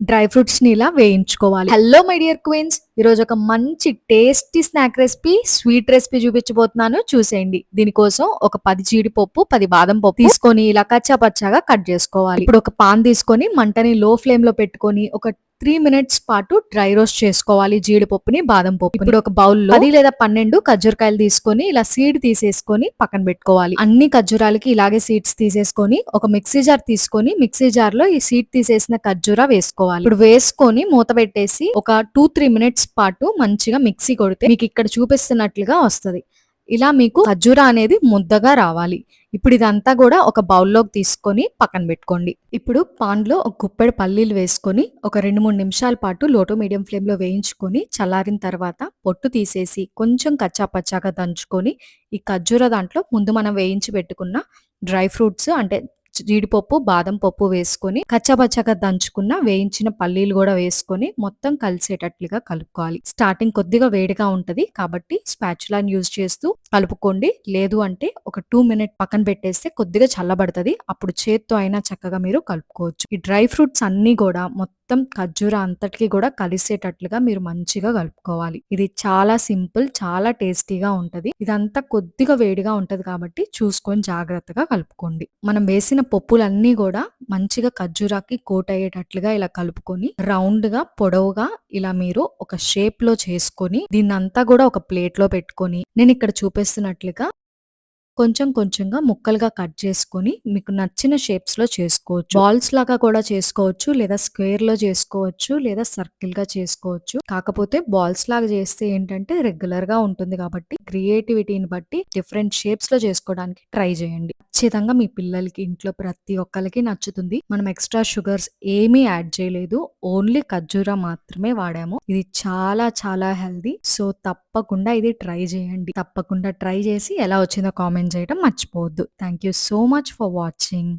Dry ఫ్రూట్స్‌ని ఇలా వేయించుకోవాలి. Hello my dear queens! ఈరోజు ఒక మంచి tasty snack recipe, sweet recipe చూపించబోతున్నాను చూసేయండి. దీనికోసం ఒక 10 జీడిపప్పు, 10 బాదం పప్పు తీసుకొని ఇలా కచ్చా పచ్చాగా కట్ చేసుకోవాలి. ఇప్పుడు ఒక పాన్ తీసుకొని మంటని లో ఫ్లేమ్‌లో పెట్టుకొని ఒక 3 మినిట్స్ పాటు డ్రై రోస్ట్ చేసుకోవాలి జీడిపప్పుని, బాదం పప్పుని. ఇప్పుడు ఒక బౌల్‌లో 10 లేదా 12 ఖర్జూరకాయలు తీసుకొని ఇలా సీడ్ తీసేసుకొని పక్కన పెట్టుకోవాలి. అన్ని ఖర్జూరాలకి ఇలాగే సీడ్స్ తీసేసుకొని ఒక మిక్సీ జార్ తీసుకొని మిక్సీ జార్‌లో ఈ సీడ్ తీసేసిన ఖర్జూర వేసుకోవాలి. ఇప్పుడు వేసుకొని మూత పెట్టేసి ఒక 2-3 మినిట్స్ పాటు మంచిగా మిక్సీ కొడితే మీకు ఇక్కడ చూపిస్తున్నట్లుగా వస్తది. ఇలా మీకు ఖర్జూర అనేది ముద్దగా రావాలి. ఇప్పుడు ఇదంతా కూడా ఒక బౌల్‌లోకి తీసుకొని పక్కన పెట్టుకోండి. ఇప్పుడు పాన్‌లో ఒక గుప్పెడు పల్లీలు వేసుకొని ఒక 2-3 నిమిషాల పాటు లో టు మీడియం ఫ్లేమ్‌లో వేయించుకొని చల్లారిన తర్వాత పొట్టు తీసేసి కొంచెం కచ్చా పచ్చాగా దంచుకొని ఈ ఖర్జూర దాంట్లో ముందు మనం వేయించి పెట్టుకున్న డ్రై ఫ్రూట్స్ అంటే జీడిపప్పు, బాదం పప్పు వేసుకొని కచ్చాపచ్చాగా దంచుకున్న వేయించిన పల్లీలు కూడా వేసుకొని మొత్తం కలిసేటట్లుగా కలుపుకోవాలి. స్టార్టింగ్ కొద్దిగా వేడిగా ఉంటది కాబట్టి స్పాచులాని యూజ్ చేస్తూ కలుపుకోండి. లేదు అంటే ఒక 2 మినిట్ పక్కన పెట్టేస్తే కొద్దిగా చల్లబడతది. అప్పుడు చేత్తో అయినా చక్కగా మీరు కలుపుకోవచ్చు. ఈ డ్రై ఫ్రూట్స్ అన్నీ కూడా మొత్తం ఖర్జూర అంతటికి కూడా కలిసేటట్లుగా మీరు మంచిగా కలుపుకోవాలి. ఇది చాలా సింపుల్, చాలా టేస్టీగా ఉంటది. ఇదంతా కొద్దిగా వేడిగా ఉంటది కాబట్టి చూసుకొని జాగ్రత్తగా కలుపుకోండి. మనం వేసిన పప్పులన్నీ కూడా మంచిగా ఖర్జూరాకి కోట్ అయ్యేటట్లుగా ఇలా కలుపుకొని రౌండ్ గా పొడవుగా ఇలా మీరు ఒక షేప్ లో చేసుకొని దీన్నంతా కూడా ఒక ప్లేట్ లో పెట్టుకొని నేను ఇక్కడ చూపిస్తున్నట్లుగా కొంచెం కొంచెంగా ముక్కలుగా కట్ చేసుకొని మీకు నచ్చిన షేప్స్ లో చేసుకోవచ్చు. బాల్స్ లాగా కూడా చేసుకోవచ్చు, లేదా స్క్వేర్ లో చేసుకోవచ్చు, లేదా సర్కిల్ గా చేసుకోవచ్చు. కాకపోతే బాల్స్ లాగా చేస్తే ఏంటంటే రెగ్యులర్ గా ఉంటుంది కాబట్టి క్రియేటివిటీని బట్టి డిఫరెంట్ షేప్స్ లో చేసుకోవడానికి ట్రై చేయండి. ఖచ్చితంగా మీ పిల్లలకి ఇంట్లో ప్రతి ఒక్కరికి నచ్చుతుంది. మనం ఎక్స్ట్రా షుగర్స్ ఏమీ యాడ్ చేయలేదు, ఓన్లీ ఖర్జూరా మాత్రమే వాడాము. ఇది చాలా చాలా హెల్దీ. సో తప్పకుండా ఇది ట్రై చేయండి. తప్పకుండా ట్రై చేసి ఎలా వచ్చిందో కామెంట్ చేయడం మర్చిపోవద్దు. Thank you so much for watching.